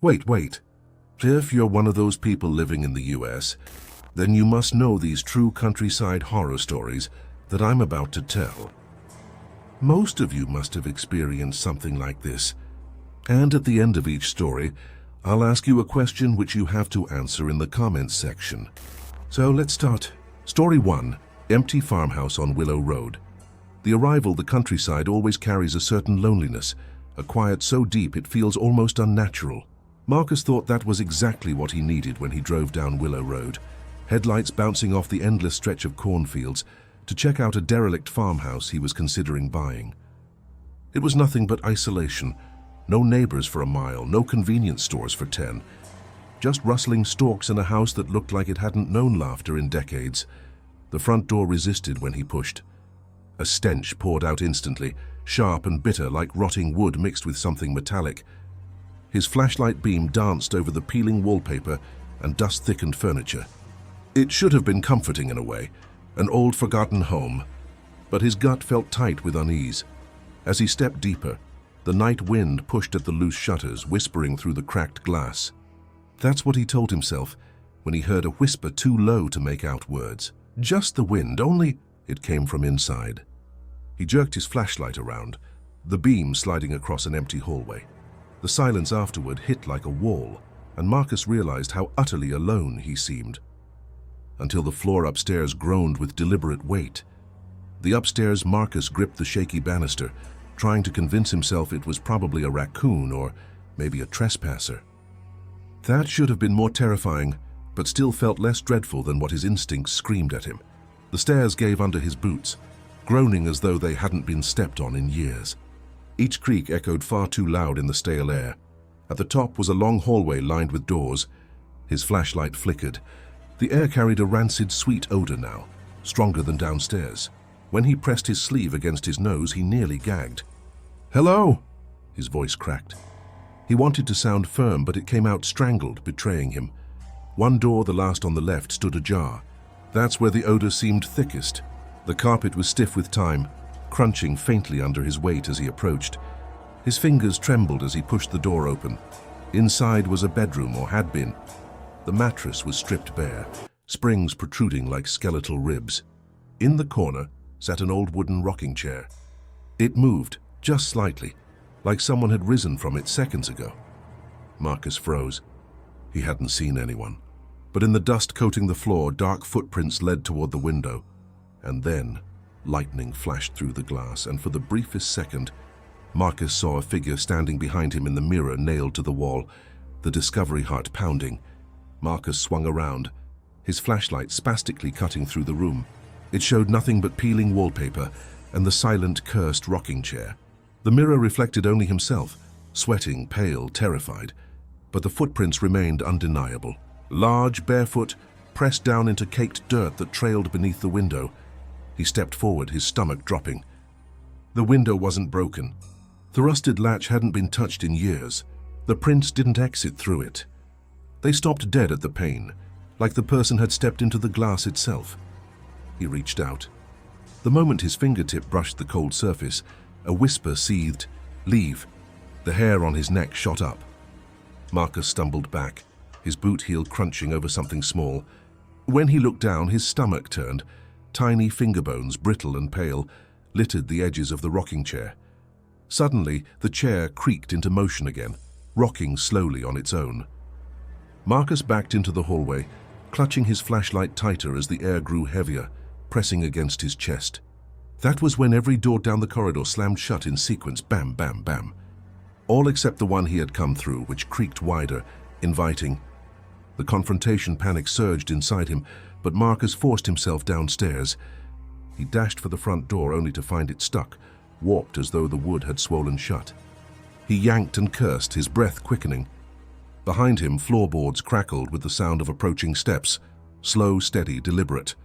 Wait. If you're one of those people living in the US, then you must know these true countryside horror stories that I'm about to tell. Most of you must have experienced something like this, and at the end of each story, I'll ask you a question which you have to answer in the comments section. So let's start. Story 1. Empty farmhouse on Willow Road. The arrival the countryside always carries a certain loneliness, a quiet so deep it feels almost unnatural. Marcus thought that was exactly what he needed when he drove down Willow Road, headlights bouncing off the endless stretch of cornfields, to check out a derelict farmhouse he was considering buying. It was nothing but isolation. No neighbors for a mile, no convenience stores for 10. Just rustling stalks in a house that looked like it hadn't known laughter in decades. The front door resisted when he pushed. A stench poured out instantly, sharp and bitter like rotting wood mixed with something metallic. His flashlight beam danced over the peeling wallpaper and dust-thickened furniture. It should have been comforting in a way, an old forgotten home, but his gut felt tight with unease. As he stepped deeper, the night wind pushed at the loose shutters, whispering through the cracked glass. That's what he told himself when he heard a whisper too low to make out words. Just the wind, only it came from inside. He jerked his flashlight around, the beam sliding across an empty hallway. The silence afterward hit like a wall, and Marcus realized how utterly alone he seemed. Until the floor upstairs groaned with deliberate weight. The upstairs Marcus gripped the shaky banister, trying to convince himself it was probably a raccoon or maybe a trespasser. That should have been more terrifying, but still felt less dreadful than what his instincts screamed at him. The stairs gave under his boots, groaning as though they hadn't been stepped on in years. Each creak echoed far too loud in the stale air. At the top was a long hallway lined with doors. His flashlight flickered. The air carried a rancid, sweet odor now, stronger than downstairs. When he pressed his sleeve against his nose, he nearly gagged. "Hello!" His voice cracked. He wanted to sound firm, but it came out strangled, betraying him. One door, the last on the left, stood ajar. That's where the odor seemed thickest. The carpet was stiff with time, crunching faintly under his weight as he approached. His fingers trembled as he pushed the door open. Inside was a bedroom, or had been. The mattress was stripped bare, springs protruding like skeletal ribs. In the corner sat an old wooden rocking chair. It moved, just slightly, like someone had risen from it seconds ago. Marcus froze. He hadn't seen anyone. But in the dust coating the floor, dark footprints led toward the window. And then, lightning flashed through the glass, and for the briefest second, Marcus saw a figure standing behind him in the mirror nailed to the wall, the discovery heart pounding. Marcus swung around, his flashlight spastically cutting through the room. It showed nothing but peeling wallpaper and the silent, cursed rocking chair. The mirror reflected only himself, sweating, pale, terrified. But the footprints remained undeniable. Large, barefoot, pressed down into caked dirt that trailed beneath the window. He stepped forward, his stomach dropping. The window wasn't broken. The rusted latch hadn't been touched in years. The prints didn't exit through it. They stopped dead at the pane, like the person had stepped into the glass itself. He reached out. The moment his fingertip brushed the cold surface, a whisper seethed, "Leave." The hair on his neck shot up. Marcus stumbled back, his boot heel crunching over something small. When he looked down, his stomach turned. Tiny finger bones, brittle and pale, littered the edges of the rocking chair. Suddenly, the chair creaked into motion again, rocking slowly on its own. Marcus backed into the hallway, clutching his flashlight tighter as the air grew heavier, pressing against his chest. That was when every door down the corridor slammed shut in sequence, bam, bam, bam. All except the one he had come through, which creaked wider, inviting. The confrontation panic surged inside him, but Marcus forced himself downstairs. He dashed for the front door only to find it stuck, warped as though the wood had swollen shut. He yanked and cursed, his breath quickening. Behind him, floorboards crackled with the sound of approaching steps, slow, steady, deliberate.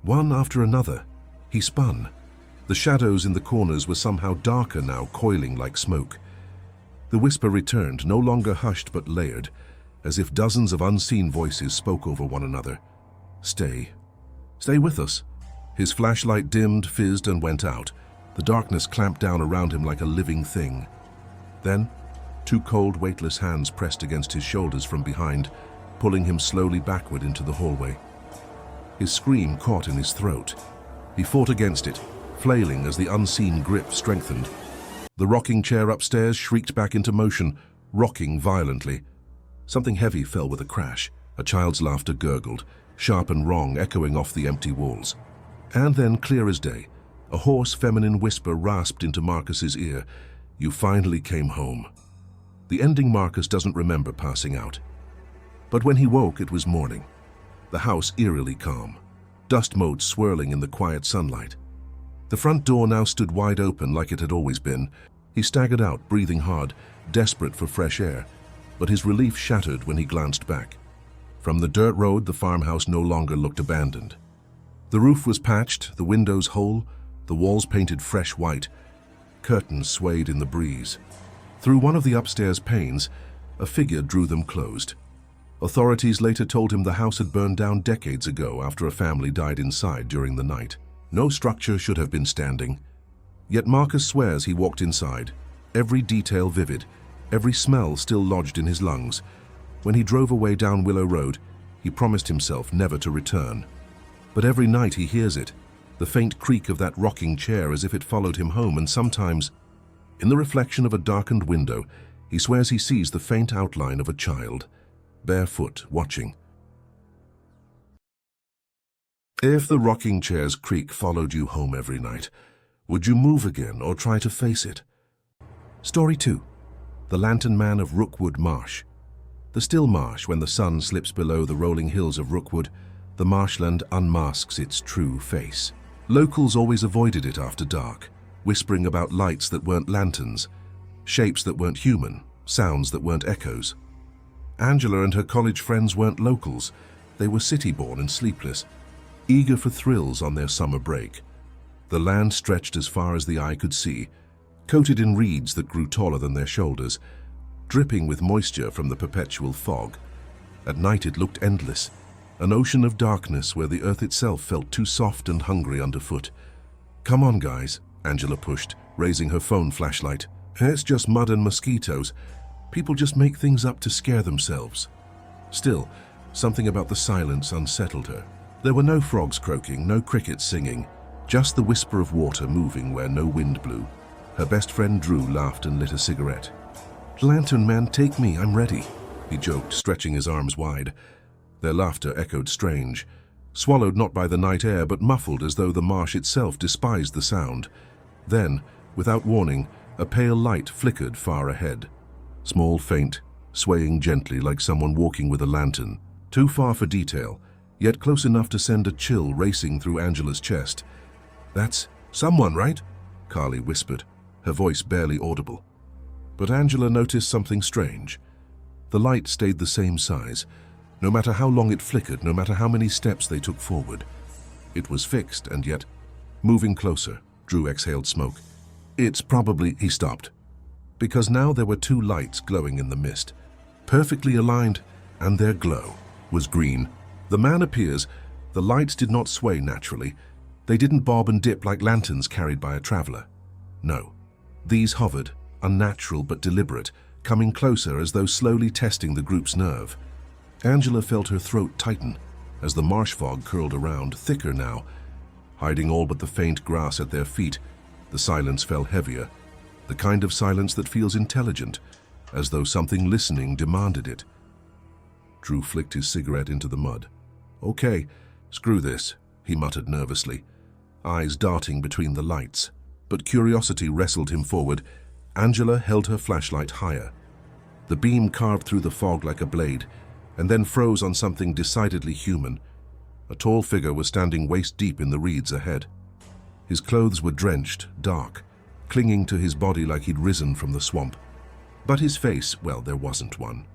One after another, he spun. The shadows in the corners were somehow darker now, coiling like smoke. The whisper returned, no longer hushed but layered, as if dozens of unseen voices spoke over one another. "Stay. Stay with us." His flashlight dimmed, fizzed, and went out. The darkness clamped down around him like a living thing. Then, Two cold, weightless hands pressed against his shoulders from behind, pulling him slowly backward into the hallway. His scream caught in his throat. He fought against it, flailing as the unseen grip strengthened. The rocking chair upstairs shrieked back into motion, rocking violently. Something heavy fell with a crash. A child's laughter gurgled, sharp and wrong echoing off the empty walls. And then, clear as day, a hoarse feminine whisper rasped into Marcus's ear. "You finally came home." The ending Marcus doesn't remember passing out. But when he woke, it was morning. The house eerily calm, dust motes swirling in the quiet sunlight. The front door now stood wide open like it had always been. He staggered out, breathing hard, desperate for fresh air, but his relief shattered when he glanced back. From the dirt road, the farmhouse no longer looked abandoned. The roof was patched, the windows whole, the walls painted fresh white. Curtains swayed in the breeze. Through one of the upstairs panes, a figure drew them closed. Authorities later told him the house had burned down decades ago after a family died inside during the night. No structure should have been standing. Yet Marcus swears he walked inside, every detail vivid, every smell still lodged in his lungs. When he drove away down Willow Road, he promised himself never to return. But every night he hears it, the faint creak of that rocking chair as if it followed him home, and sometimes, in the reflection of a darkened window, he swears he sees the faint outline of a child, barefoot, watching. If the rocking chair's creak followed you home every night, would you move again or try to face it? Story 2. The Lantern Man of Rookwood Marsh. The still marsh, when the sun slips below the rolling hills of Rookwood, the marshland unmasks its true face. Locals always avoided it after dark, whispering about lights that weren't lanterns, shapes that weren't human, sounds that weren't echoes. Angela and her college friends weren't locals. They were city-born and sleepless, eager for thrills on their summer break. The land stretched as far as the eye could see, coated in reeds that grew taller than their shoulders, dripping with moisture from the perpetual fog. At night it looked endless, an ocean of darkness where the earth itself felt too soft and hungry underfoot. "Come on, guys," Angela pushed, raising her phone flashlight. "It's just mud and mosquitoes. People just make things up to scare themselves." Still, something about the silence unsettled her. There were no frogs croaking, no crickets singing, just the whisper of water moving where no wind blew. Her best friend Drew laughed and lit a cigarette. "Lantern Man, take me, I'm ready," he joked, stretching his arms wide. Their laughter echoed strange, swallowed not by the night air but muffled as though the marsh itself despised the sound. Then, without warning, a pale light flickered far ahead. Small, faint, swaying gently like someone walking with a lantern. Too far for detail, yet close enough to send a chill racing through Angela's chest. "That's someone, right?" Carly whispered, her voice barely audible. But Angela noticed something strange. The light stayed the same size, no matter how long it flickered, no matter how many steps they took forward. It was fixed, and yet, moving closer, Drew exhaled smoke. "It's probably—" He stopped, because now there were two lights glowing in the mist, perfectly aligned, and their glow was green. The man appears. The lights did not sway naturally. They didn't bob and dip like lanterns carried by a traveler. No, these hovered, unnatural but deliberate, coming closer as though slowly testing the group's nerve. Angela felt her throat tighten as the marsh fog curled around, thicker now, hiding all but the faint grass at their feet. The silence fell heavier, the kind of silence that feels intelligent, as though something listening demanded it. Drew flicked his cigarette into the mud. "Okay, screw this," he muttered nervously, eyes darting between the lights. But curiosity wrestled him forward. Angela held her flashlight higher. The beam carved through the fog like a blade, and then froze on something decidedly human. A tall figure was standing waist-deep in the reeds ahead. His clothes were drenched, dark, clinging to his body like he'd risen from the swamp. But his face, well, there wasn't one.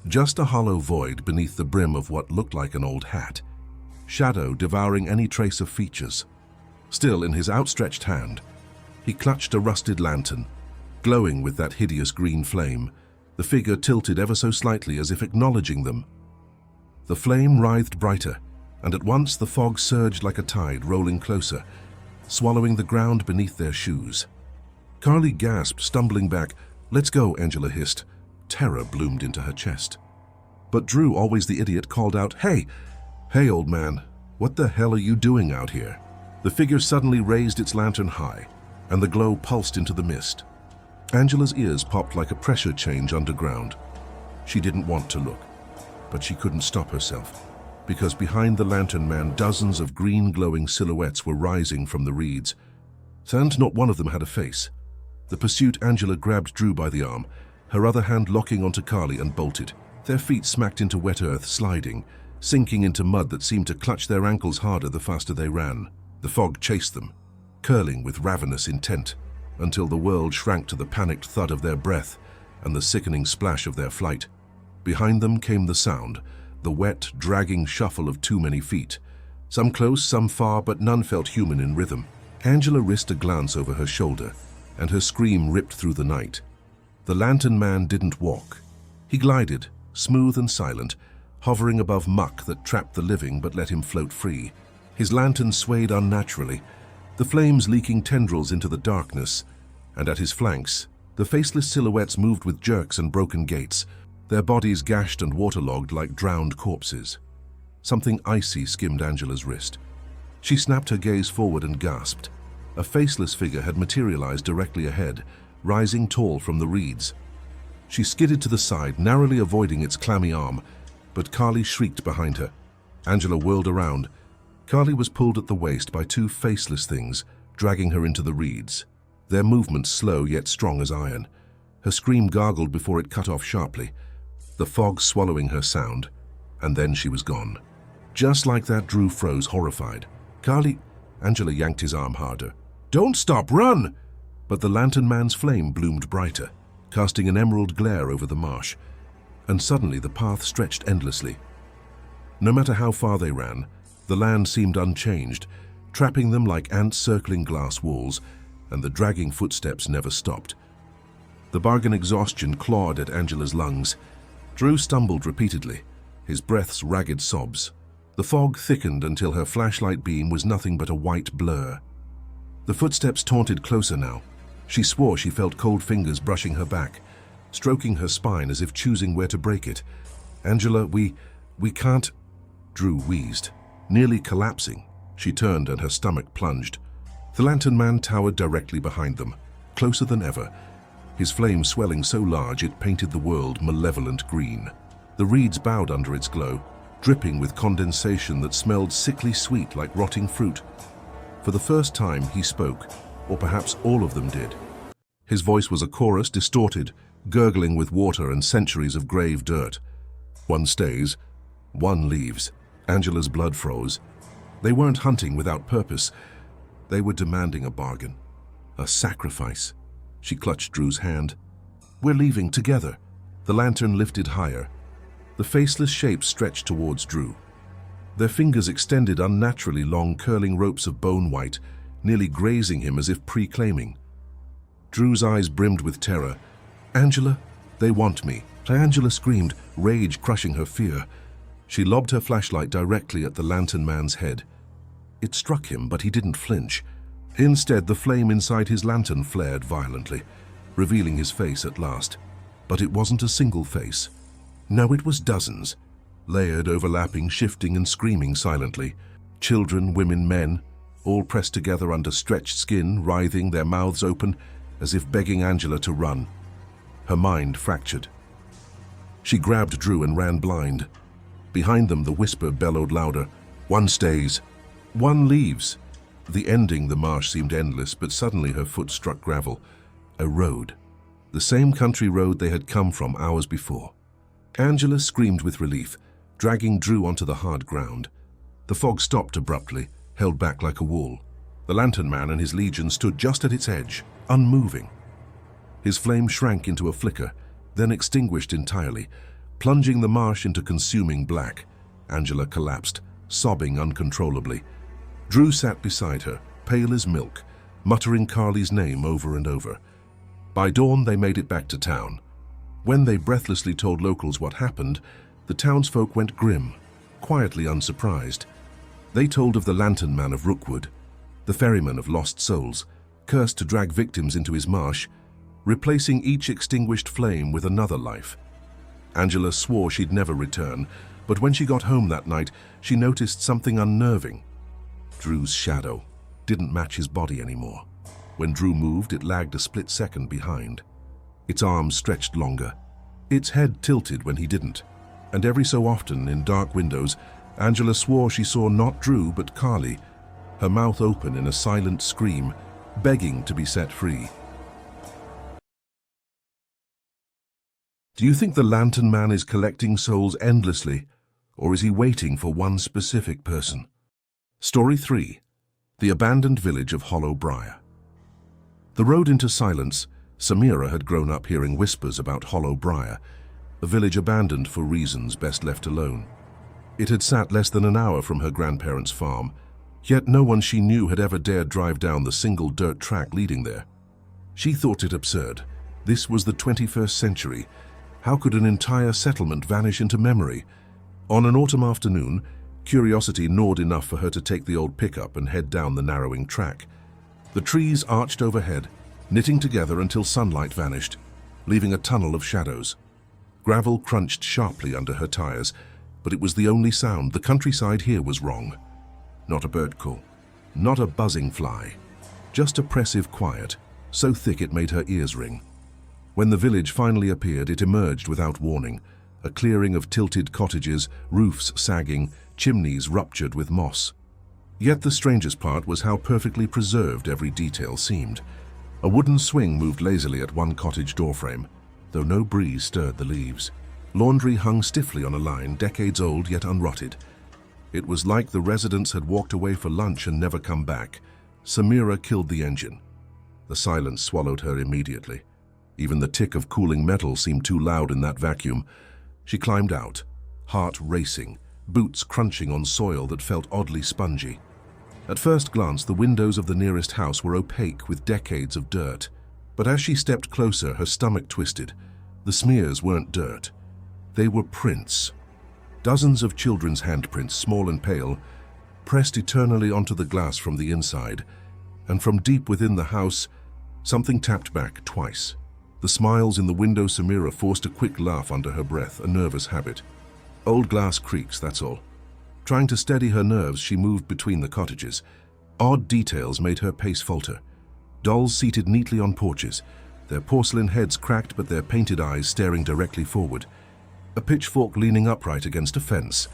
Just a hollow void beneath the brim of what looked like an old hat, shadow devouring any trace of features. Still, in his outstretched hand, he clutched a rusted lantern, glowing with that hideous green flame. The figure tilted ever so slightly as if acknowledging them. The flame writhed brighter, and at once the fog surged like a tide, rolling closer, swallowing the ground beneath their shoes. Carly gasped, stumbling back. "Let's go," Angela hissed, Terror bloomed into her chest. But Drew, always the idiot, called out, "Hey! Hey, old man, what the hell are you doing out here?" The figure suddenly raised its lantern high, and the glow pulsed into the mist. Angela's ears popped like a pressure change underground. She didn't want to look, but she couldn't stop herself, because behind the lantern man dozens of green glowing silhouettes were rising from the reeds. And not one of them had a face. The pursuit, Angela grabbed Drew by the arm, her other hand locking onto Carly, and bolted. Their feet smacked into wet earth, sliding, sinking into mud that seemed to clutch their ankles harder the faster they ran. The fog chased them, curling with ravenous intent, until the world shrank to the panicked thud of their breath and the sickening splash of their flight. Behind them came the sound, the wet, dragging shuffle of too many feet. Some close, some far, but none felt human in rhythm. Angela risked a glance over her shoulder, and her scream ripped through the night. The lantern man didn't walk. He glided, smooth and silent, hovering above muck that trapped the living but let him float free. His lantern swayed unnaturally, the flames leaking tendrils into the darkness, and at his flanks, the faceless silhouettes moved with jerks and broken gaits, their bodies gashed and waterlogged like drowned corpses. Something icy skimmed Angela's wrist. She snapped her gaze forward and gasped. A faceless figure had materialized directly ahead, rising tall from the reeds. She skidded to the side, narrowly avoiding its clammy arm, but Carly shrieked behind her. Angela whirled around. Carly was pulled at the waist by two faceless things, dragging her into the reeds. Their movements slow yet strong as iron. Her scream gargled before it cut off sharply, the fog swallowing her sound, and then she was gone. Just like that, Drew froze, horrified. "Carly," Angela yanked his arm harder. "Don't stop, run!" But the lantern man's flame bloomed brighter, casting an emerald glare over the marsh, and suddenly the path stretched endlessly. No matter how far they ran, the land seemed unchanged, trapping them like ants circling glass walls, and the dragging footsteps never stopped. The bargain exhaustion clawed at Angela's lungs. Drew stumbled repeatedly, his breaths ragged sobs. The fog thickened until her flashlight beam was nothing but a white blur. The footsteps taunted closer now. She swore she felt cold fingers brushing her back, stroking her spine as if choosing where to break it. "Angela, we can't..." Drew wheezed, nearly collapsing. She turned and her stomach plunged. The lantern man towered directly behind them, closer than ever, his flame swelling so large it painted the world malevolent green. The reeds bowed under its glow, dripping with condensation that smelled sickly sweet like rotting fruit. For the first time he spoke, or perhaps all of them did. His voice was a chorus, distorted, gurgling with water and centuries of grave dirt. "One stays, one leaves." Angela's blood froze. They weren't hunting without purpose. They were demanding a bargain, a sacrifice. She clutched Drew's hand. "We're leaving together." The lantern lifted higher. The faceless shapes stretched towards Drew. Their fingers extended unnaturally long, curling ropes of bone white, nearly grazing him as if pre-claiming. Drew's eyes brimmed with terror. "Angela, they want me." Angela screamed, rage crushing her fear. She lobbed her flashlight directly at the lantern man's head. It struck him, but he didn't flinch. Instead, the flame inside his lantern flared violently, revealing his face at last. But it wasn't a single face. No, it was dozens, layered, overlapping, shifting and screaming silently. Children, women, men, all pressed together under stretched skin, writhing, their mouths open, as if begging Angela to run. Her mind fractured. She grabbed Drew and ran blind. Behind them, the whisper bellowed louder. "One stays, one leaves." The ending, the marsh seemed endless, but suddenly her foot struck gravel. A road. The same country road they had come from hours before. Angela screamed with relief, dragging Drew onto the hard ground. The fog stopped abruptly, held back like a wall. The lantern man and his legion stood just at its edge, unmoving. His flame shrank into a flicker, then extinguished entirely, plunging the marsh into consuming black. Angela collapsed, sobbing uncontrollably. Drew sat beside her, pale as milk, muttering Carly's name over and over. By dawn, they made it back to town. When they breathlessly told locals what happened, the townsfolk went grim, quietly unsurprised. They told of the lantern man of Rookwood, the ferryman of lost souls, cursed to drag victims into his marsh, replacing each extinguished flame with another life. Angela swore she'd never return, but when she got home that night, she noticed something unnerving. Drew's shadow didn't match his body anymore. When Drew moved, it lagged a split second behind. Its arms stretched longer. Its head tilted when he didn't. And every so often, in dark windows, Angela swore she saw not Drew but Carly, her mouth open in a silent scream, begging to be set free. Do you think the Lantern Man is collecting souls endlessly, or is he waiting for one specific person? Story 3. The Abandoned Village of Hollow Briar. The road into silence, Samira had grown up hearing whispers about Hollow Briar, a village abandoned for reasons best left alone. It had sat less than an hour from her grandparents' farm, yet no one she knew had ever dared drive down the single dirt track leading there. She thought it absurd. This was the 21st century. How could an entire settlement vanish into memory? On an autumn afternoon, curiosity gnawed enough for her to take the old pickup and head down the narrowing track. The trees arched overhead, knitting together until sunlight vanished, leaving a tunnel of shadows. Gravel crunched sharply under her tires, but it was the only sound. The countryside here was wrong. Not a bird call, not a buzzing fly, just oppressive quiet, so thick it made her ears ring. When the village finally appeared, it emerged without warning, a clearing of tilted cottages, roofs sagging, chimneys ruptured with moss. Yet the strangest part was how perfectly preserved every detail seemed. A wooden swing moved lazily at one cottage doorframe, though no breeze stirred the leaves. Laundry hung stiffly on a line, decades old yet unrotted. It was like the residents had walked away for lunch and never come back. Samira killed the engine. The silence swallowed her immediately. Even the tick of cooling metal seemed too loud in that vacuum. She climbed out, heart racing, boots crunching on soil that felt oddly spongy. At first glance, the windows of the nearest house were opaque with decades of dirt. But as she stepped closer, her stomach twisted. The smears weren't dirt. They were prints. Dozens of children's handprints, small and pale, pressed eternally onto the glass from the inside. And from deep within the house, something tapped back twice. The smiles in the window. Samira forced a quick laugh under her breath, a nervous habit. Old glass creaks, that's all. Trying to steady her nerves, she moved between the cottages. Odd details made her pace falter. Dolls seated neatly on porches, their porcelain heads cracked but their painted eyes staring directly forward. A pitchfork leaning upright against a fence,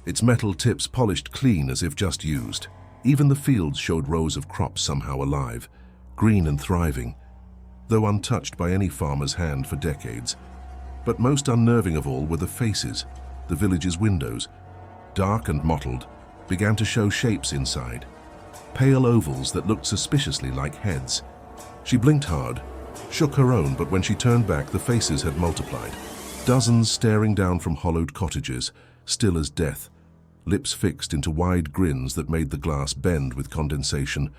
its metal tips polished clean as if just used. Even the fields showed rows of crops somehow alive, green and thriving, though untouched by any farmer's hand for decades. But most unnerving of all were the faces. The village's windows, dark and mottled, began to show shapes inside. Pale ovals that looked suspiciously like heads. She blinked hard, shook her own, but when she turned back, the faces had multiplied. Dozens staring down from hollowed cottages, still as death, lips fixed into wide grins that made the glass bend with condensation.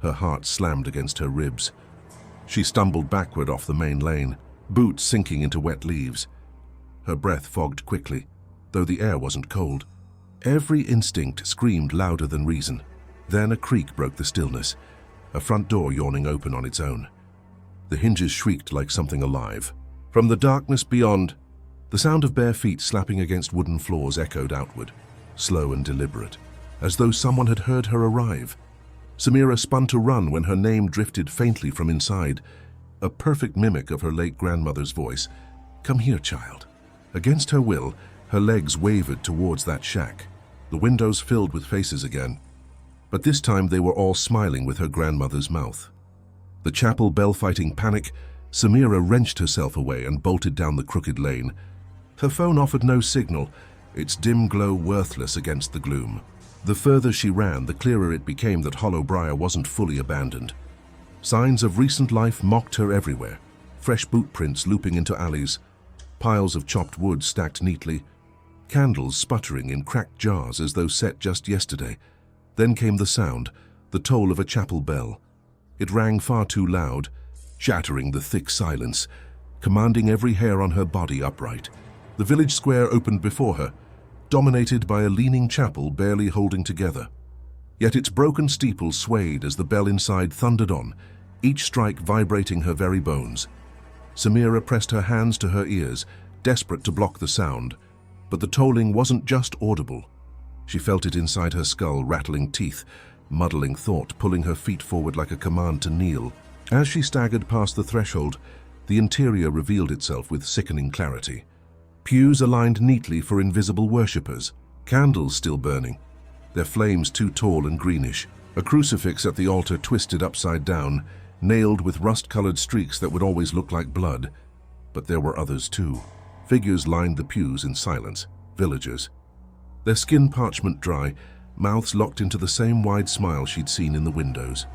Her heart slammed against her ribs. She stumbled backward off the main lane, boots sinking into wet leaves. Her breath fogged quickly, though the air wasn't cold. Every instinct screamed louder than reason. Then a creak broke the stillness, a front door yawning open on its own. The hinges shrieked like something alive. From the darkness beyond, the sound of bare feet slapping against wooden floors echoed outward, slow and deliberate, as though someone had heard her arrive. Samira spun to run when her name drifted faintly from inside, a perfect mimic of her late grandmother's voice. "Come here, child." Against her will, her legs wavered towards that shack. The windows filled with faces again, but this time they were all smiling with her grandmother's mouth. The chapel bell fighting panic, Samira wrenched herself away and bolted down the crooked lane. Her phone offered no signal, its dim glow worthless against the gloom. The further she ran, the clearer it became that Hollow Briar wasn't fully abandoned. Signs of recent life mocked her everywhere, fresh boot prints looping into alleys, piles of chopped wood stacked neatly, candles sputtering in cracked jars as though set just yesterday. Then came the sound, the toll of a chapel bell. It rang far too loud, shattering the thick silence, commanding every hair on her body upright. The village square opened before her, dominated by a leaning chapel barely holding together. Yet its broken steeple swayed as the bell inside thundered on, each strike vibrating her very bones. Samira pressed her hands to her ears, desperate to block the sound, but the tolling wasn't just audible. She felt it inside her skull, rattling teeth, muddling thought, pulling her feet forward like a command to kneel. As she staggered past the threshold, the interior revealed itself with sickening clarity. Pews aligned neatly for invisible worshippers, candles still burning, their flames too tall and greenish. A crucifix at the altar twisted upside down, nailed with rust-colored streaks that would always look like blood. But there were others too. Figures lined the pews in silence, villagers. Their skin parchment dry, mouths locked into the same wide smile she'd seen in the windows.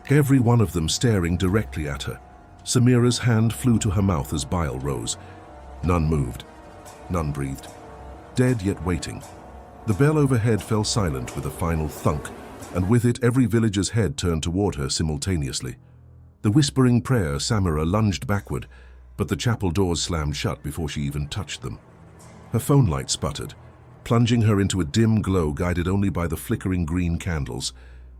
Every one of them staring directly at her. Samira's hand flew to her mouth as bile rose. None moved. None breathed. Dead yet waiting. The bell overhead fell silent with a final thunk, and with it every villager's head turned toward her simultaneously. The whispering prayer, Samira lunged backward, but the chapel doors slammed shut before she even touched them. Her phone light sputtered, plunging her into a dim glow guided only by the flickering green candles.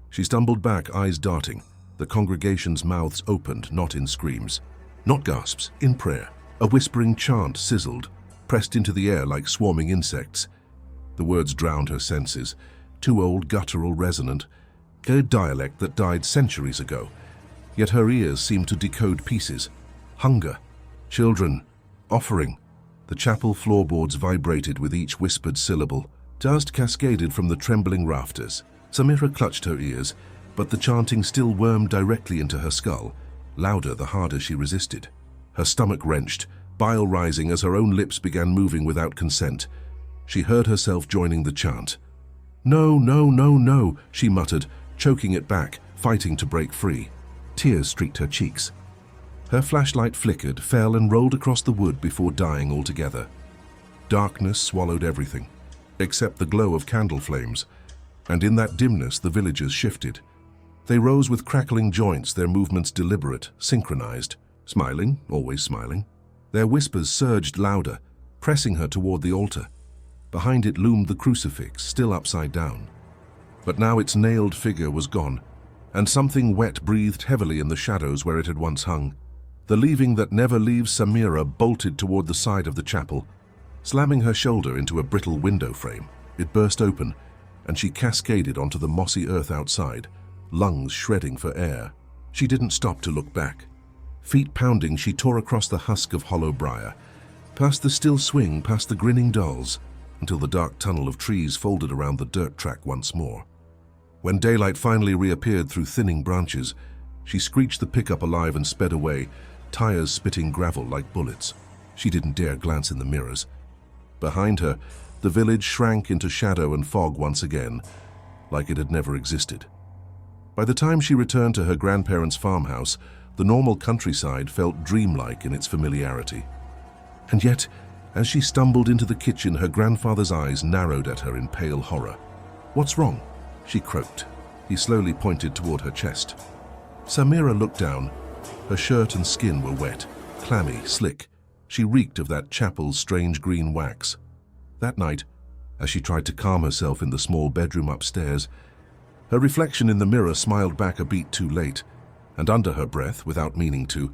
She stumbled back, eyes darting, the congregation's mouths opened, not in screams, not gasps, in prayer. A whispering chant sizzled, pressed into the air like swarming insects. The words drowned her senses, too old, guttural, resonant, a dialect that died centuries ago. Yet her ears seemed to decode pieces. Hunger, children, offering. The chapel floorboards vibrated with each whispered syllable. Dust cascaded from the trembling rafters. Samira clutched her ears, but the chanting still wormed directly into her skull, louder the harder she resisted. Her stomach wrenched, bile rising as her own lips began moving without consent. She heard herself joining the chant. "No, no, no, no," she muttered, choking it back, fighting to break free. Tears streaked her cheeks. Her flashlight flickered, fell and rolled across the wood before dying altogether. Darkness swallowed everything, except the glow of candle flames, and in that dimness the villagers shifted. They rose with crackling joints, their movements deliberate, synchronized, smiling, always smiling. Their whispers surged louder, pressing her toward the altar. Behind it loomed the crucifix, still upside down. But now its nailed figure was gone, and something wet breathed heavily in the shadows where it had once hung. The leaving that never leaves Samira bolted toward the side of the chapel, slamming her shoulder into a brittle window frame. It burst open, and she cascaded onto the mossy earth outside, lungs shredding for air. She didn't stop to look back. Feet pounding, she tore across the husk of hollow briar, past the still swing, past the grinning dolls, until the dark tunnel of trees folded around the dirt track once more. When daylight finally reappeared through thinning branches, she screeched the pickup alive and sped away, tires spitting gravel like bullets. She didn't dare glance in the mirrors. Behind her, the village shrank into shadow and fog once again, like it had never existed. By the time she returned to her grandparents' farmhouse, the normal countryside felt dreamlike in its familiarity. And yet, as she stumbled into the kitchen, her grandfather's eyes narrowed at her in pale horror. "What's wrong?" she croaked. He slowly pointed toward her chest. Samira looked down. Her shirt and skin were wet, clammy, slick. She reeked of that chapel's strange green wax. That night, as she tried to calm herself in the small bedroom upstairs, her reflection in the mirror smiled back a beat too late, and under her breath, without meaning to,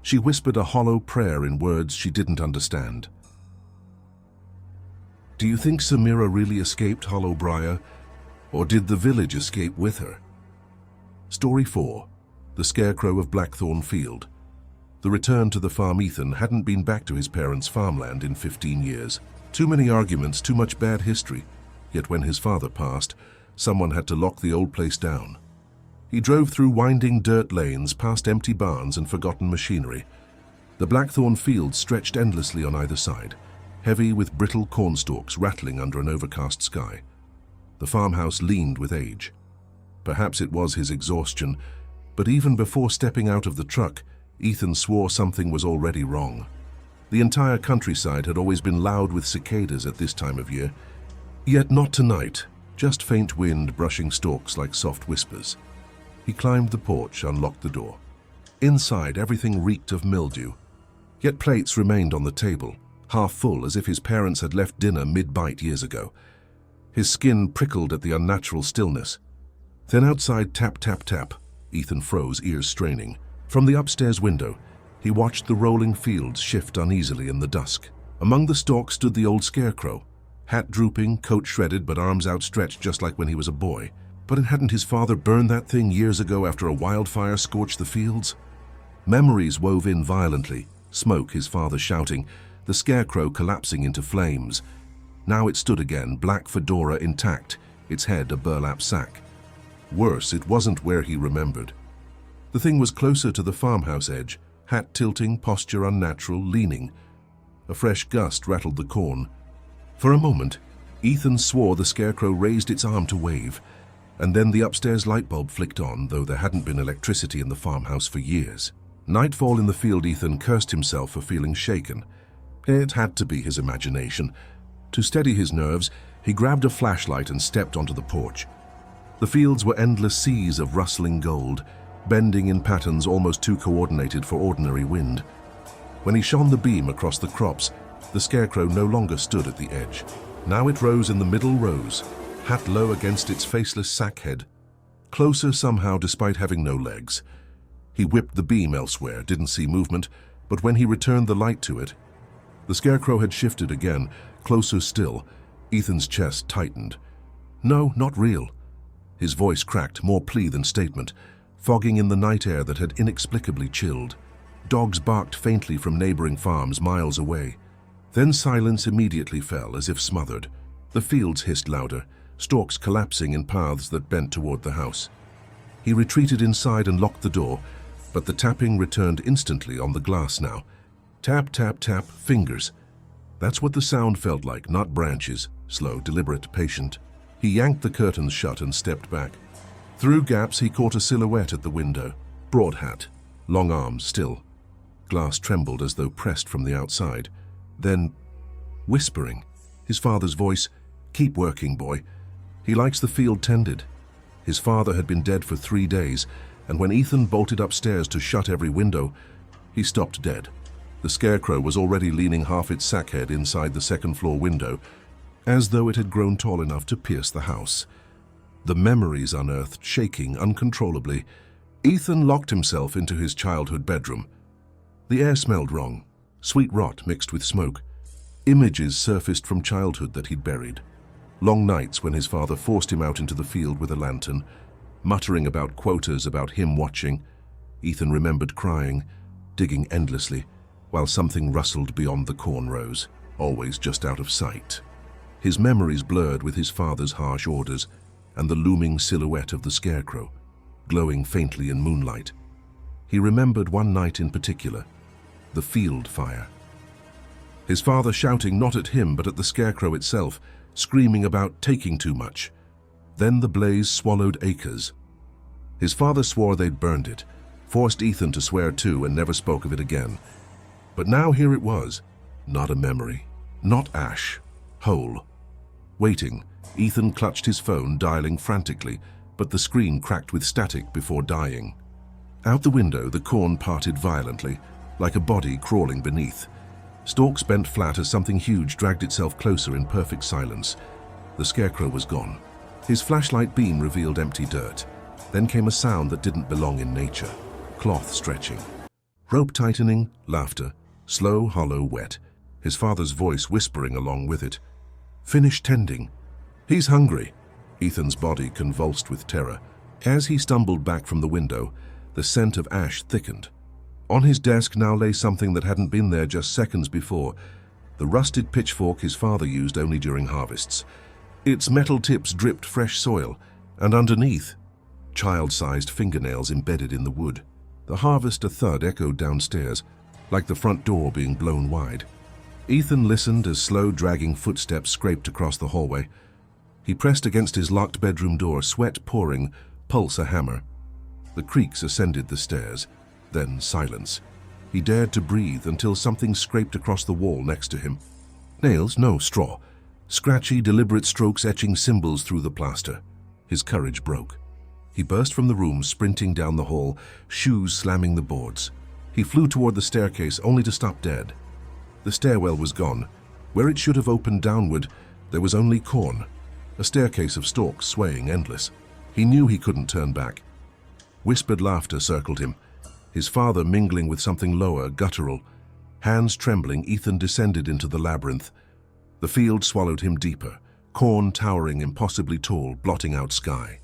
she whispered a hollow prayer in words she didn't understand. Do you think Samira really escaped Hollow Briar, or did the village escape with her? Story 4. The Scarecrow of Blackthorn Field. The return to the farm. Ethan hadn't been back to his parents' farmland in 15 years. Too many arguments, too much bad history. Yet when his father passed, someone had to lock the old place down. He drove through winding dirt lanes, past empty barns and forgotten machinery. The Blackthorn fields stretched endlessly on either side, heavy with brittle cornstalks rattling under an overcast sky. The farmhouse leaned with age. Perhaps it was his exhaustion, but even before stepping out of the truck, Ethan swore something was already wrong. The entire countryside had always been loud with cicadas at this time of year, yet not tonight, just faint wind brushing stalks like soft whispers. He climbed the porch, unlocked the door. Inside, everything reeked of mildew, yet plates remained on the table, half full as if his parents had left dinner mid-bite years ago. His skin prickled at the unnatural stillness. Then outside, tap, tap, tap. Ethan froze, ears straining. From the upstairs window, He watched the rolling fields shift uneasily in the dusk. Among the stalks stood the old scarecrow, hat drooping, coat shredded, but arms outstretched just like when he was a boy. But hadn't his father burned that thing years ago after a wildfire scorched the fields? Memories wove in violently. Smoke, his father shouting, the scarecrow collapsing into flames. Now it stood again, black fedora intact, its head a burlap sack. Worse, it wasn't where he remembered. The thing was closer to the farmhouse edge, hat tilting, posture unnatural, leaning. A fresh gust rattled the corn. For a moment, Ethan swore the scarecrow raised its arm to wave, and then the upstairs light bulb flicked on, though there hadn't been electricity in the farmhouse for years. Nightfall in the field, Ethan cursed himself for feeling shaken. It had to be his imagination. To steady his nerves, he grabbed a flashlight and stepped onto the porch. The fields were endless seas of rustling gold, bending in patterns almost too coordinated for ordinary wind. When he shone the beam across the crops, the scarecrow no longer stood at the edge. Now it rose in the middle rows, hat low against its faceless sack head. Closer somehow despite having no legs. He whipped the beam elsewhere, didn't see movement, but when he returned the light to it, the scarecrow had shifted again, closer still. Ethan's chest tightened. No, not real. His voice cracked, more plea than statement, fogging in the night air that had inexplicably chilled. Dogs barked faintly from neighboring farms miles away. Then silence immediately fell, as if smothered. The fields hissed louder, stalks collapsing in paths that bent toward the house. He retreated inside and locked the door, but the tapping returned instantly on the glass now. Tap, tap, tap, fingers. That's what the sound felt like, not branches, slow, deliberate, patient. He yanked the curtains shut and stepped back. Through gaps he caught a silhouette at the window. Broad hat, long arms, still. Glass trembled as though pressed from the outside. Then, whispering, his father's voice, "Keep working, boy. He likes the field tended." His father had been dead for 3 days, and when Ethan bolted upstairs to shut every window, he stopped dead. The scarecrow was already leaning half its sack head inside the second-floor window, as though it had grown tall enough to pierce the house. The memories unearthed, shaking uncontrollably. Ethan locked himself into his childhood bedroom. The air smelled wrong, sweet rot mixed with smoke. Images surfaced from childhood that he'd buried. Long nights when his father forced him out into the field with a lantern, muttering about quotas about him watching. Ethan remembered crying, digging endlessly, while something rustled beyond the corn rows, always just out of sight. His memories blurred with his father's harsh orders and the looming silhouette of the scarecrow, glowing faintly in moonlight. He remembered one night in particular, the field fire. His father shouting not at him but at the scarecrow itself, screaming about taking too much. Then the blaze swallowed acres. His father swore they'd burned it, forced Ethan to swear too, and never spoke of it again. But now here it was, not a memory, not ash, whole. Waiting, Ethan clutched his phone, dialing frantically, but the screen cracked with static before dying. Out the window, the corn parted violently, like a body crawling beneath. Stalks bent flat as something huge dragged itself closer in perfect silence. The scarecrow was gone. His flashlight beam revealed empty dirt. Then came a sound that didn't belong in nature. Cloth stretching. Rope tightening, laughter. Slow, hollow, wet. His father's voice whispering along with it. "Finish tending. He's hungry." Ethan's body convulsed with terror. As he stumbled back from the window, the scent of ash thickened. On his desk now lay something that hadn't been there just seconds before, the rusted pitchfork his father used only during harvests. Its metal tips dripped fresh soil, and underneath, child-sized fingernails embedded in the wood. The harvester thud echoed downstairs, like the front door being blown wide. Ethan listened as slow, dragging footsteps scraped across the hallway. He pressed against his locked bedroom door, sweat pouring, pulse a hammer. The creaks ascended the stairs. Then silence. He dared to breathe until something scraped across the wall next to him. Nails, no, straw. Scratchy, deliberate strokes etching symbols through the plaster. His courage broke. He burst from the room, sprinting down the hall, shoes slamming the boards. He flew toward the staircase, only to stop dead. The stairwell was gone. Where it should have opened downward, there was only corn. A staircase of stalks swaying endless. He knew he couldn't turn back. Whispered laughter circled him. his father mingling with something lower, guttural. Hands trembling, Ethan descended into the labyrinth. The field swallowed him deeper, corn towering impossibly tall, blotting out sky.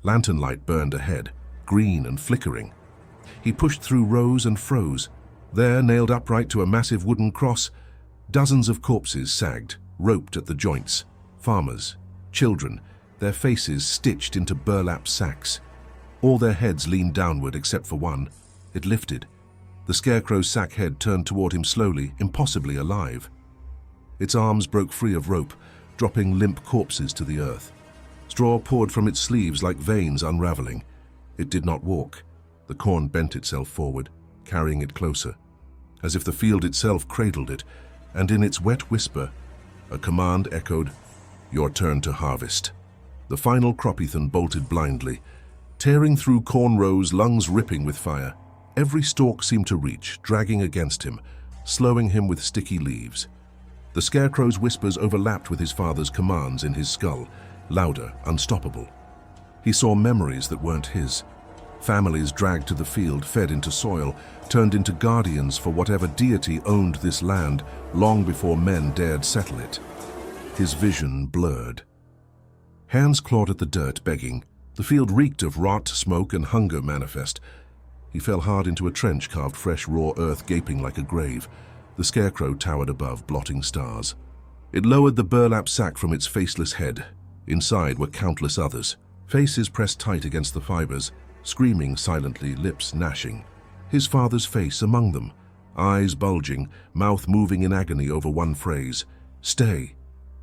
Lantern light burned ahead, green and flickering. He pushed through rows and froze. There, nailed upright to a massive wooden cross, dozens of corpses sagged, roped at the joints. Farmers, children, their faces stitched into burlap sacks. All their heads leaned downward except for one. It lifted. The scarecrow's sack head turned toward him slowly, impossibly alive. Its arms broke free of rope, dropping limp corpses to the earth. Straw poured from its sleeves like veins unraveling. It did not walk. The corn bent itself forward, carrying it closer, as if the field itself cradled it, and in its wet whisper, a command echoed, "Your turn to harvest." The final crop Ethan bolted blindly, tearing through corn rows, lungs ripping with fire. Every stalk seemed to reach, dragging against him, slowing him with sticky leaves. The scarecrow's whispers overlapped with his father's commands in his skull, louder, unstoppable. He saw memories that weren't his. Families dragged to the field, fed into soil, turned into guardians for whatever deity owned this land long before men dared settle it. His vision blurred. Hands clawed at the dirt, begging. The field reeked of rot, smoke, and hunger manifest. He fell hard into a trench carved fresh, raw earth, gaping like a grave. The scarecrow towered above, blotting stars. It lowered the burlap sack from its faceless head. Inside were countless others, faces pressed tight against the fibers, screaming silently, lips gnashing. His father's face among them, eyes bulging, mouth moving in agony over one phrase: "Stay.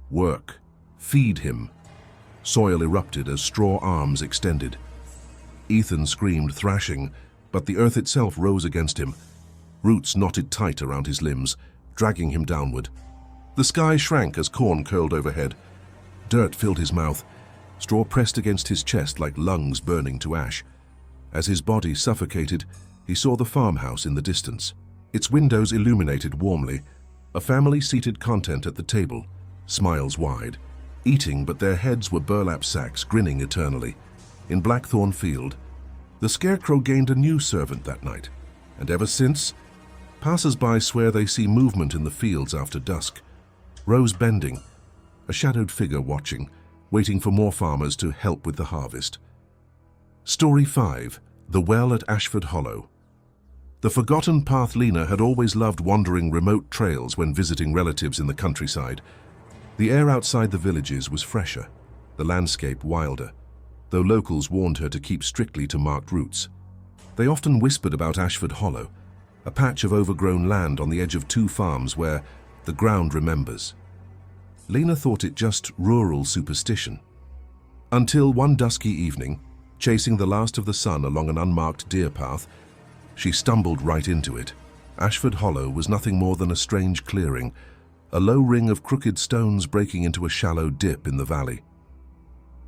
Work. Feed him." Soil erupted as straw arms extended. Ethan screamed, thrashing, but the earth itself rose against him. Roots knotted tight around his limbs, dragging him downward. The sky shrank as corn curled overhead. Dirt filled his mouth. Straw pressed against his chest like lungs burning to ash. As his body suffocated, he saw the farmhouse in the distance. Its windows illuminated warmly. A family seated content at the table, smiles wide. Eating, but their heads were burlap sacks, grinning eternally. In Blackthorn Field, the scarecrow gained a new servant that night, and ever since, passers-by swear they see movement in the fields after dusk. Rows bending, a shadowed figure watching, waiting for more farmers to help with the harvest. Story 5. The Well at Ashford Hollow. The forgotten path Lena had always loved wandering remote trails when visiting relatives in the countryside. The air outside the villages was fresher, the landscape wilder, though locals warned her to keep strictly to marked routes. They often whispered about Ashford Hollow, a patch of overgrown land on the edge of two farms where the ground remembers. Lena thought it just rural superstition. Until one dusky evening, chasing the last of the sun along an unmarked deer path, she stumbled right into it. Ashford Hollow was nothing more than a strange clearing, a low ring of crooked stones breaking into a shallow dip in the valley.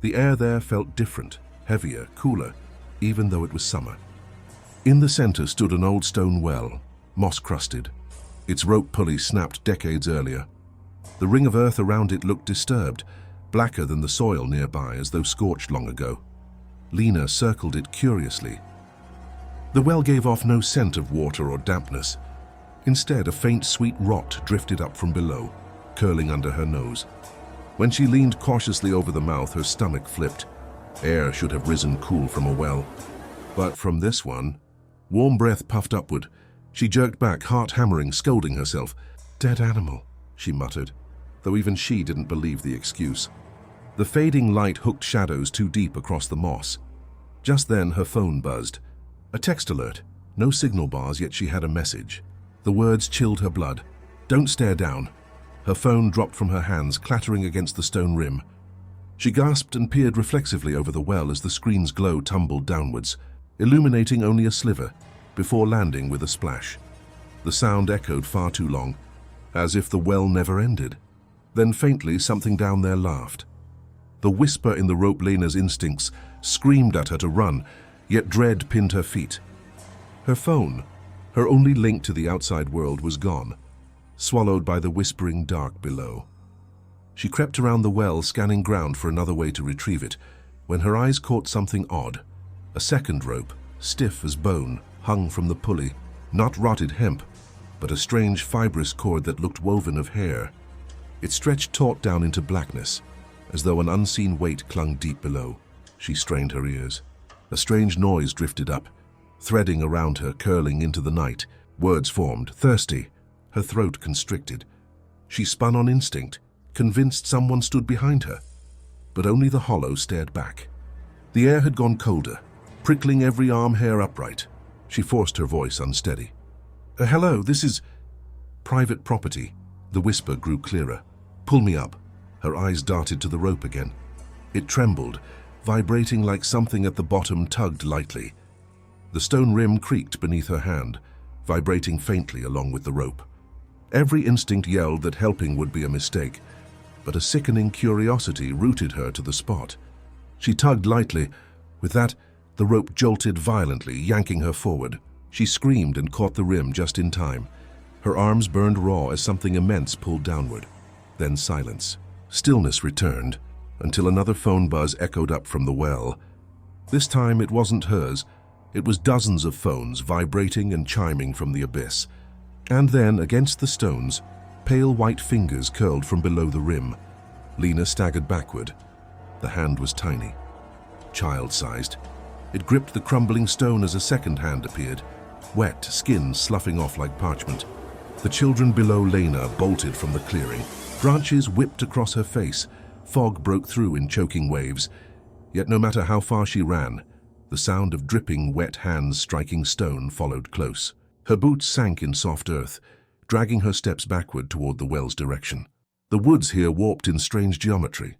The air there felt different, heavier, cooler, even though it was summer. In the center stood an old stone well, moss-crusted. Its rope pulley snapped decades earlier. The ring of earth around it looked disturbed, blacker than the soil nearby, as though scorched long ago. Lena circled it curiously. The well gave off no scent of water or dampness. Instead, a faint, sweet rot drifted up from below, curling under her nose. When she leaned cautiously over the mouth, her stomach flipped. Air should have risen cool from a well. But from this one, warm breath puffed upward. She jerked back, heart hammering, scolding herself. "Dead animal," she muttered, though even she didn't believe the excuse. The fading light hooked shadows too deep across the moss. Just then, her phone buzzed. A text alert. No signal bars, yet she had a message. The words chilled her blood. "Don't stare down." Her phone dropped from her hands, clattering against the stone rim. She gasped and peered reflexively over the well as the screen's glow tumbled downwards, illuminating only a sliver, before landing with a splash. The sound echoed far too long, as if the well never ended. Then faintly, something down there laughed. The whisper in the rope Lena's instincts screamed at her to run, yet dread pinned her feet. Her phone, her only link to the outside world, was gone, swallowed by the whispering dark below. She crept around the well, scanning ground for another way to retrieve it, when her eyes caught something odd. A second rope, stiff as bone, hung from the pulley, not rotted hemp, but a strange fibrous cord that looked woven of hair. It stretched taut down into blackness, as though an unseen weight clung deep below. She strained her ears. A strange noise drifted up, threading around her, curling into the night. Words formed, thirsty, her throat constricted. She spun on instinct, convinced someone stood behind her. But only the hollow stared back. The air had gone colder, prickling every arm hair upright. She forced her voice unsteady. Hello, this is private property." The whisper grew clearer. "Pull me up." Her eyes darted to the rope again. It trembled, vibrating like something at the bottom tugged lightly. The stone rim creaked beneath her hand, vibrating faintly along with the rope. Every instinct yelled that helping would be a mistake, but a sickening curiosity rooted her to the spot. She tugged lightly. With that, the rope jolted violently, yanking her forward. She screamed and caught the rim just in time. Her arms burned raw as something immense pulled downward. Then silence. Stillness returned, until another phone buzz echoed up from the well. This time it wasn't hers. It was dozens of phones vibrating and chiming from the abyss. And then, against the stones, pale white fingers curled from below the rim. Lena staggered backward. The hand was tiny, child-sized. It gripped the crumbling stone as a second hand appeared, wet, skin sloughing off like parchment. The children below Lena bolted from the clearing. Branches whipped across her face. Fog broke through in choking waves. Yet no matter how far she ran, the sound of dripping, wet hands striking stone followed close. Her boots sank in soft earth, dragging her steps backward toward the well's direction. The woods here warped in strange geometry.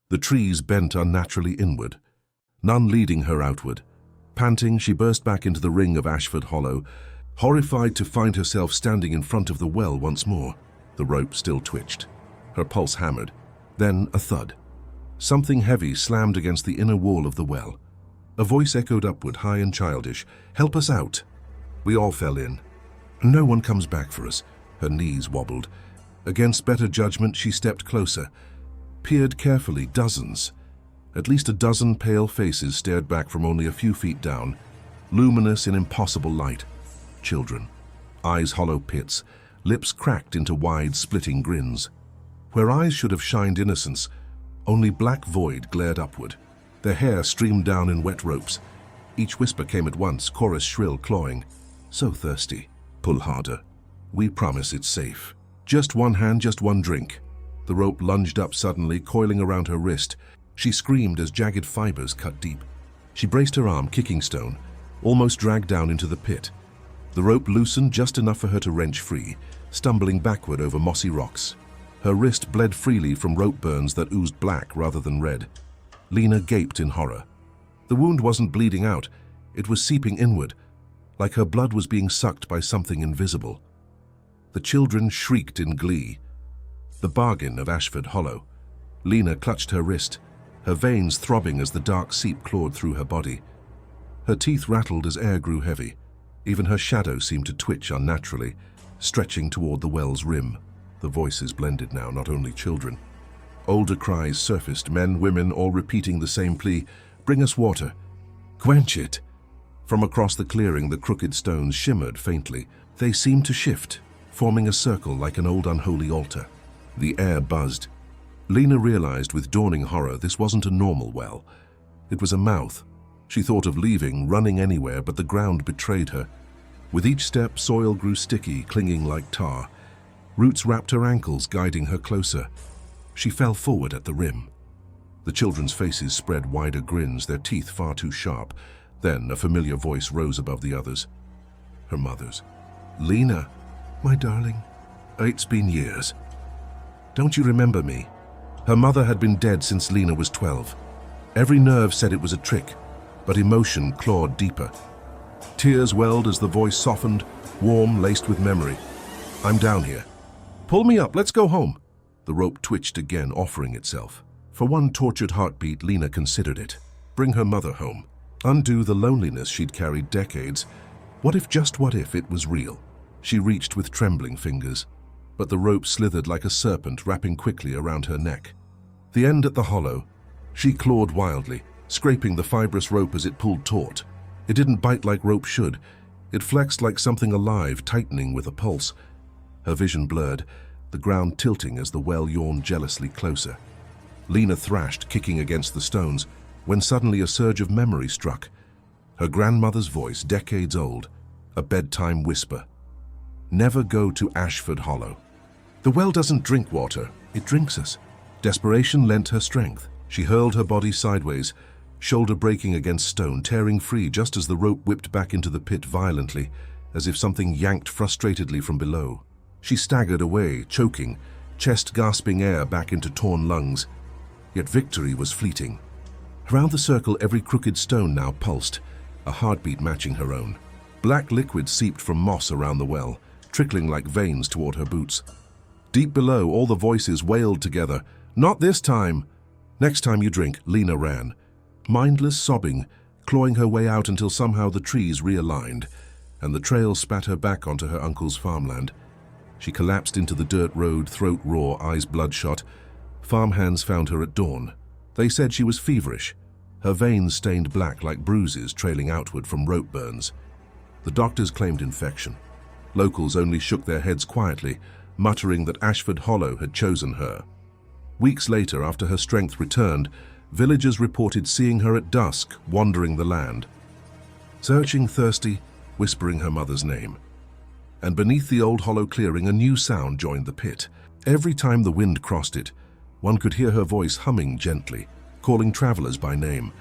The trees bent unnaturally inward, none leading her outward. Panting, she burst back into the ring of Ashford Hollow, horrified to find herself standing in front of the well once more. The rope still twitched. Her pulse hammered. Then a thud. Something heavy slammed against the inner wall of the well. A voice echoed upward, high and childish. "Help us out." We all fell in. No one comes back for us. Her knees wobbled. Against better judgment, she stepped closer, peered carefully. Dozens. At least a dozen pale faces stared back from only a few feet down, luminous in impossible light. Children. Eyes hollow pits, lips cracked into wide, splitting grins. Where eyes should have shined innocence, only black void glared upward. Their hair streamed down in wet ropes. Each whisper came at once, chorus shrill, clawing. "So thirsty. Pull harder. We promise it's safe. Just one hand, just one drink." The rope lunged up suddenly, coiling around her wrist. She screamed as jagged fibers cut deep. She braced her arm, kicking stone, almost dragged down into the pit. The rope loosened just enough for her to wrench free, stumbling backward over mossy rocks. Her wrist bled freely from rope burns that oozed black rather than red. Lena gaped in horror. The wound wasn't bleeding out. It was seeping inward, like her blood was being sucked by something invisible. The children shrieked in glee. The bargain of Ashford Hollow. Lena clutched her wrist, her veins throbbing as the dark seep clawed through her body. Her teeth rattled as air grew heavy. Even her shadow seemed to twitch unnaturally, stretching toward the well's rim. The voices blended now, not only children. Older cries surfaced, men, women, all repeating the same plea. "Bring us water. Quench it." From across the clearing, the crooked stones shimmered faintly. They seemed to shift, forming a circle like an old unholy altar. The air buzzed. Lena realized with dawning horror this wasn't a normal well. It was a mouth. She thought of leaving, running anywhere, but the ground betrayed her. With each step, soil grew sticky, clinging like tar. Roots wrapped her ankles, guiding her closer. She fell forward at the rim. The children's faces spread wider grins, their teeth far too sharp. Then a familiar voice rose above the others. Her mother's. "Lena, my darling, it's been years. Don't you remember me?" Her mother had been dead since Lena was 12. Every nerve said it was a trick, but emotion clawed deeper. Tears welled as the voice softened, warm, laced with memory. "I'm down here. Pull me up, let's go home." The rope twitched again, offering itself. For one tortured heartbeat, Lena considered it. Bring her mother home. Undo the loneliness she'd carried decades. What if it was real? She reached with trembling fingers, but the rope slithered like a serpent, wrapping quickly around her neck. The end at the hollow. She clawed wildly, scraping the fibrous rope as it pulled taut. It didn't bite like rope should. It flexed like something alive, tightening with a pulse. Her vision blurred, the ground tilting as the well yawned jealously closer. Lena thrashed, kicking against the stones, when suddenly a surge of memory struck. Her grandmother's voice, decades old, a bedtime whisper. Never go to Ashford Hollow. The well doesn't drink water, it drinks us. Desperation lent her strength. She hurled her body sideways, shoulder breaking against stone, tearing free just as the rope whipped back into the pit violently, as if something yanked frustratedly from below. She staggered away, choking, chest gasping air back into torn lungs. Yet victory was fleeting. Around the circle, every crooked stone now pulsed, a heartbeat matching her own. Black liquid seeped from moss around the well, trickling like veins toward her boots. Deep below, all the voices wailed together. "Not this time!" "Next time you drink," Lena ran. Mindless sobbing, clawing her way out until somehow the trees realigned, and the trail spat her back onto her uncle's farmland. She collapsed into the dirt road, throat raw, eyes bloodshot. Farmhands found her at dawn. They said she was feverish, her veins stained black like bruises trailing outward from rope burns. The doctors claimed infection. Locals only shook their heads quietly, muttering that Ashford Hollow had chosen her. Weeks later, after her strength returned, villagers reported seeing her at dusk, wandering the land. Searching, thirsty, whispering her mother's name. And beneath the old hollow clearing, a new sound joined the pit. Every time the wind crossed it, one could hear her voice humming gently, calling travelers by name.